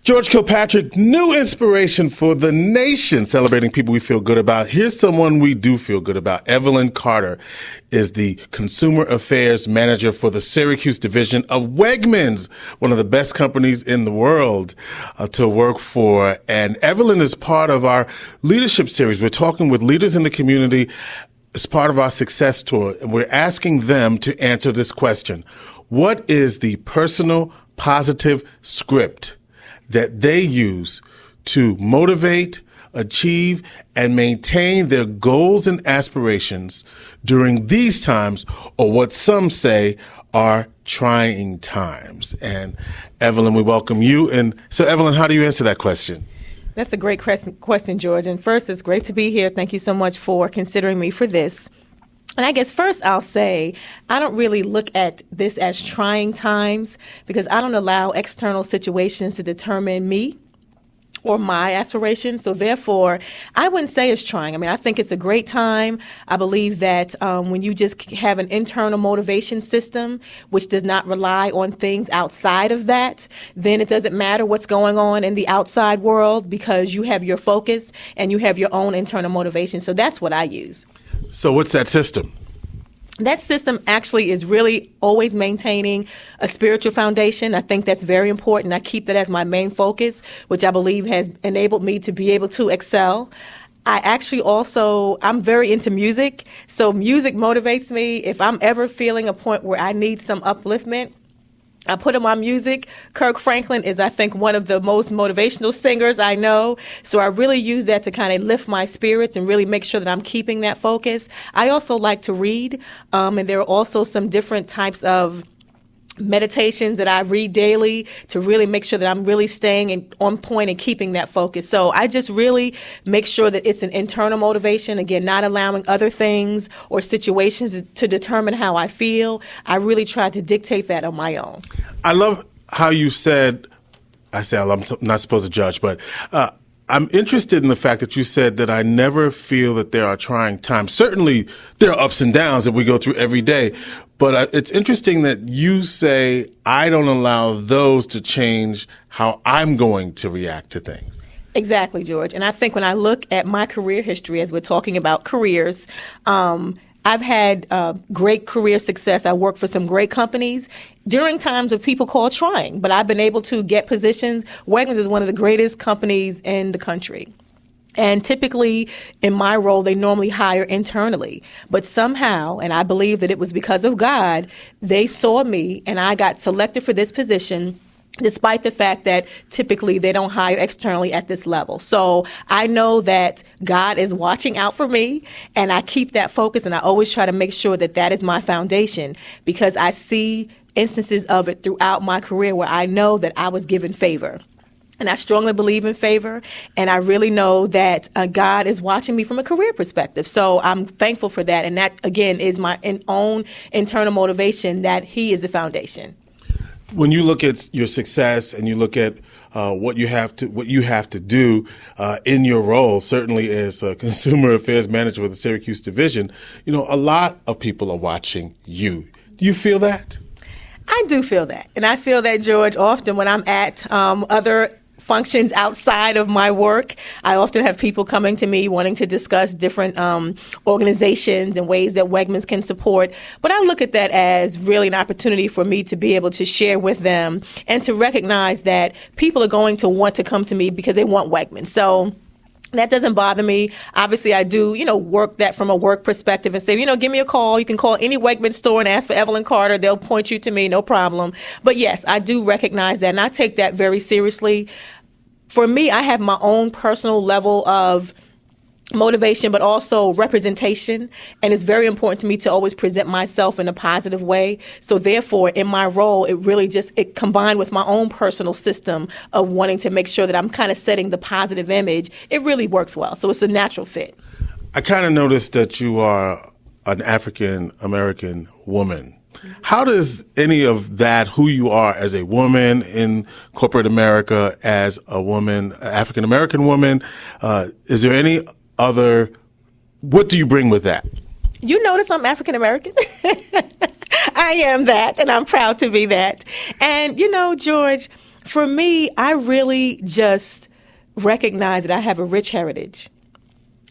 George Kilpatrick, new inspiration for the nation, celebrating people we feel good about. Here's someone we do feel good about. Evelyn Carter is the Consumer Affairs Manager for the Syracuse division of Wegmans, one of the best companies in the world to work for. And Evelyn is part of our leadership series. We're talking with leaders in the community as part of our success tour, and we're asking them to answer this question. What is the personal positive script that they use to motivate, achieve, and maintain their goals and aspirations during these times, or what some say are trying times? And Evelyn, we welcome you. And so, Evelyn, how do you answer that question? That's a great question, George. And first, it's great to be here. Thank you so much for considering me for this. And I guess first I'll say I don't really look at this as trying times because I don't allow external situations to determine me or my aspirations. So therefore, I wouldn't say it's trying. I mean, I think it's a great time. I believe that when you just have an internal motivation system, which does not rely on things outside of that, then it doesn't matter what's going on in the outside world because you have your focus and you have your own internal motivation. So that's what I use. So what's that system? That system actually is really always maintaining a spiritual foundation. I think that's very important. I keep that as my main focus, which I believe has enabled me to be able to excel. I actually also, I'm very into music. So music motivates me. If I'm ever feeling a point where I need some upliftment, I put on my music. Kirk Franklin is, I think, one of the most motivational singers I know. So I really use that to kind of lift my spirits and really make sure that I'm keeping that focus. I also like to read, and there are also some different types of meditations that I read daily to really make sure that I'm really staying on point and keeping that focus. So I just really make sure that it's an internal motivation, again, not allowing other things or situations to determine how I feel. I really try to dictate that on my own. I love how you said, I'm not supposed to judge, but I'm interested in the fact that you said that I never feel that there are trying times. Certainly, there are ups and downs that we go through every day. But it's interesting that you say, I don't allow those to change how I'm going to react to things. Exactly, George. And I think when I look at my career history, as we're talking about careers, I've had great career success. I worked for some great companies during times of people call trying, but I've been able to get positions. Wegmans is one of the greatest companies in the country. And typically, in my role, they normally hire internally. But somehow, and I believe that it was because of God, they saw me and I got selected for this position, despite the fact that typically they don't hire externally at this level. So I know that God is watching out for me, and I keep that focus, and I always try to make sure that that is my foundation, because I see instances of it throughout my career where I know that I was given favor. And I strongly believe in favor, and I really know that God is watching me from a career perspective. So I'm thankful for that, and that, again, is my own internal motivation that He is the foundation. When you look at your success and you look at what you have to do in your role, certainly as a Consumer Affairs Manager with the Syracuse division, a lot of people are watching you. Do you feel that? I do feel that. And I feel that, George, often when I'm at other functions outside of my work, I often have people coming to me wanting to discuss different organizations and ways that Wegmans can support. But I look at that as really an opportunity for me to be able to share with them and to recognize that people are going to want to come to me because they want Wegmans. So that doesn't bother me. Obviously, I do, work that from a work perspective and say, give me a call. You can call any Wegmans store and ask for Evelyn Carter. They'll point you to me, no problem. But yes, I do recognize that, and I take that very seriously. For me, I have my own personal level of motivation, but also representation. And it's very important to me to always present myself in a positive way. So therefore, in my role, it combined with my own personal system of wanting to make sure that I'm kind of setting the positive image. It really works well. So it's a natural fit. I kind of noticed that you are an African-American woman. How does any of that, who you are as a woman in corporate America, as a woman, African-American woman, is there any other, what do you bring with that? You notice I'm African American. I am that, and I'm proud to be that. And, George, For me, I really just recognize that I have a rich heritage.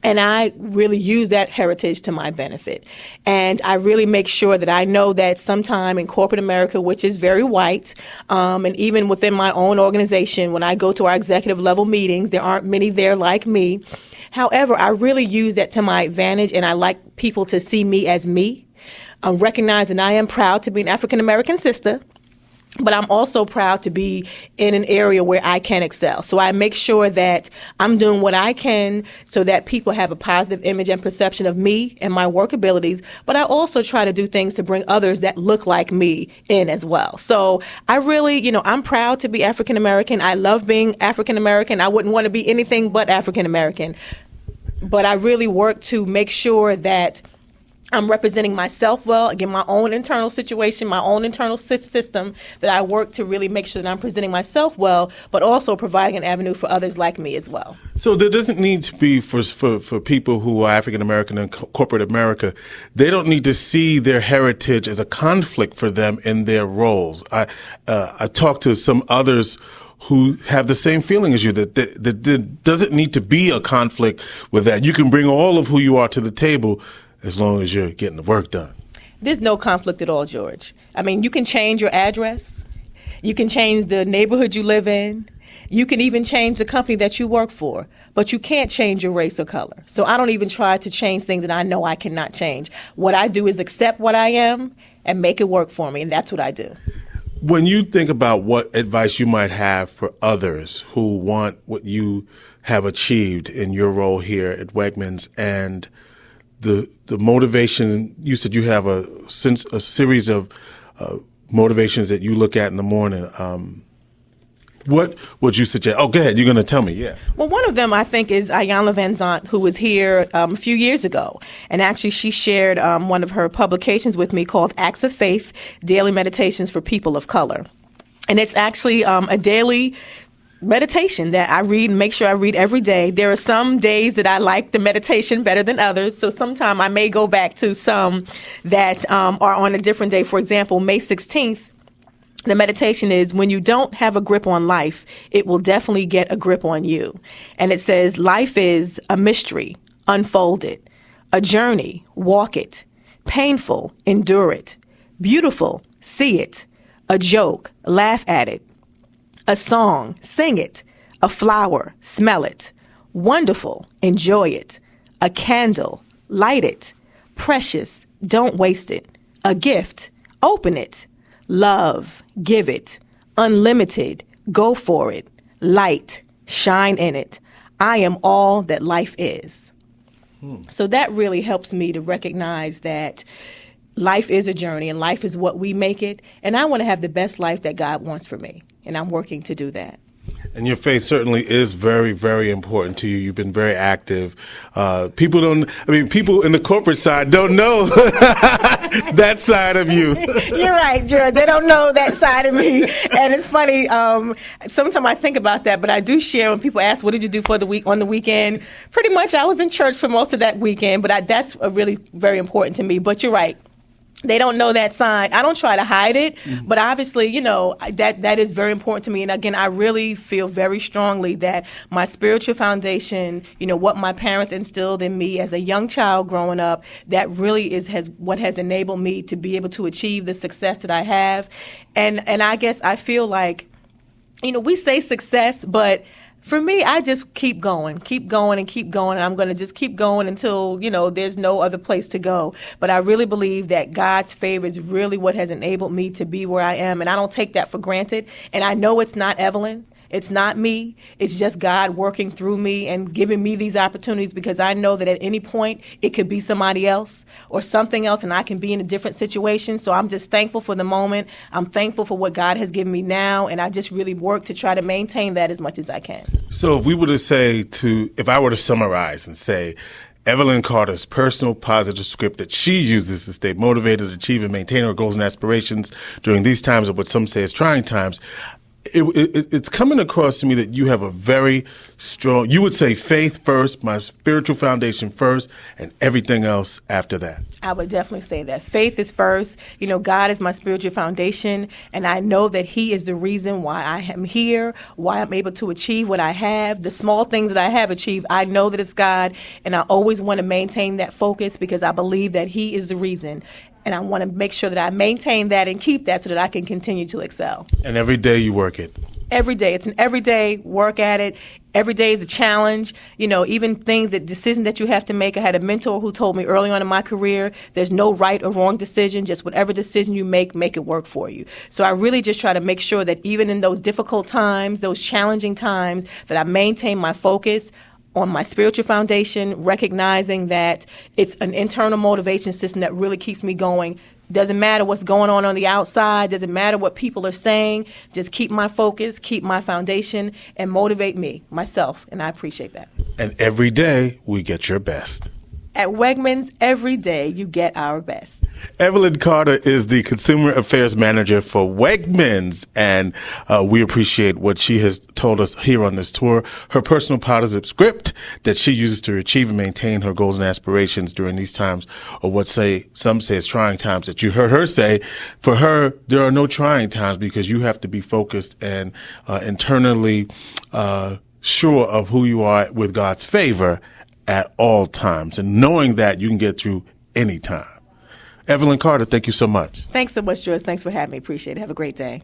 And I really use that heritage to my benefit. And I really make sure that I know that sometime in corporate America, which is very white, and even within my own organization, when I go to our executive level meetings, there aren't many there like me. However, I really use that to my advantage, and I like people to see me as me. Recognizing I am proud to be an African American sister. But I'm also proud to be in an area where I can excel. So I make sure that I'm doing what I can so that people have a positive image and perception of me and my work abilities. But I also try to do things to bring others that look like me in as well. So I really, I'm proud to be African American. I love being African American. I wouldn't want to be anything but African American. But I really work to make sure that I'm representing myself well, again, my own internal situation, my own internal system, that I work to really make sure that I'm presenting myself well, but also providing an avenue for others like me as well. So there doesn't need to be, for people who are African American in corporate America, they don't need to see their heritage as a conflict for them in their roles. I talked to some others who have the same feeling as you, that there doesn't need to be a conflict with that. You can bring all of who you are to the table as long as you're getting the work done. There's no conflict at all, George. I mean, you can change your address. You can change the neighborhood you live in. You can even change the company that you work for. But you can't change your race or color. So I don't even try to change things that I know I cannot change. What I do is accept what I am and make it work for me, and that's what I do. When you think about what advice you might have for others who want what you have achieved in your role here at Wegmans, and the motivation, you said you have a series of motivations that you look at in the morning. What would you suggest? Oh, go ahead. You're going to tell me. Yeah. Well, one of them, I think, is Ayanna Van Zant, who was here a few years ago. And actually, she shared one of her publications with me called Acts of Faith, Daily Meditations for People of Color. And it's actually a daily meditation that I read and make sure I read every day. There are some days that I like the meditation better than others. So sometime I may go back to some that are on a different day. For example, May 16th, the meditation is, when you don't have a grip on life, it will definitely get a grip on you. And it says, life is a mystery, unfold it. A journey, walk it. Painful, endure it. Beautiful, see it. A joke, laugh at it. A song, sing it. A flower, smell it. Wonderful, enjoy it. A candle, light it. Precious, don't waste it. A gift, open it. Love, give it. Unlimited, go for it. Light, shine in it. I am all that life is. So that really helps me to recognize that life is a journey and life is what we make it. And I want to have the best life that God wants for me. And I'm working to do that. And your faith certainly is very, very important to you. You've been very active. People in the corporate side don't know that side of you. You're right, George. They don't know that side of me. And it's funny, sometimes I think about that, but I do share when people ask, what did you do for the week on the weekend? Pretty much I was in church for most of that weekend, but that's really very important to me. But you're right. They don't know that side. I don't try to hide it, but obviously, that is very important to me. And again, I really feel very strongly that my spiritual foundation, what my parents instilled in me as a young child growing up, that really is what has enabled me to be able to achieve the success that I have. And I guess I feel like, we say success, but for me, I just keep going, and keep going. And I'm going to just keep going until, there's no other place to go. But I really believe that God's favor is really what has enabled me to be where I am. And I don't take that for granted. And I know it's not Evelyn. It's not me. It's just God working through me and giving me these opportunities, because I know that at any point it could be somebody else or something else, and I can be in a different situation. So I'm just thankful for the moment. I'm thankful for what God has given me now, and I just really work to try to maintain that as much as I can. So if I were to summarize and say, Evelyn Carter's personal positive script that she uses to stay motivated, achieve, and maintain her goals and aspirations during these times of what some say is trying times, it's coming across to me that you have a very strong, you would say faith first, my spiritual foundation first, and everything else after that. I would definitely say that. Faith is first. You know, God is my spiritual foundation, and I know that He is the reason why I am here, why I'm able to achieve what I have. The small things that I have achieved, I know that it's God, and I always want to maintain that focus because I believe that He is the reason. And I want to make sure that I maintain that and keep that so that I can continue to excel. And every day you work it. Every day. It's an everyday work at it. Every day is a challenge. You know, even decisions that you have to make. I had a mentor who told me early on in my career, there's no right or wrong decision. Just whatever decision you make it work for you. So I really just try to make sure that even in those difficult times, those challenging times, that I maintain my focus on my spiritual foundation, recognizing that it's an internal motivation system that really keeps me going. Doesn't matter what's going on the outside. Doesn't matter what people are saying. Just keep my focus, keep my foundation, and motivate me, myself. And I appreciate that. And every day we get your best. At Wegmans, every day you get our best. Evelyn Carter is the Consumer Affairs Manager for Wegmans, and we appreciate what she has told us here on this tour. Her personal positive script that she uses to achieve and maintain her goals and aspirations during these times, or some say it's trying times that you heard her say. For her, there are no trying times because you have to be focused and internally sure of who you are with God's favor at all times, and knowing that you can get through any time. Evelyn Carter, thank you so much. Thanks so much, George. Thanks for having me. Appreciate it. Have a great day.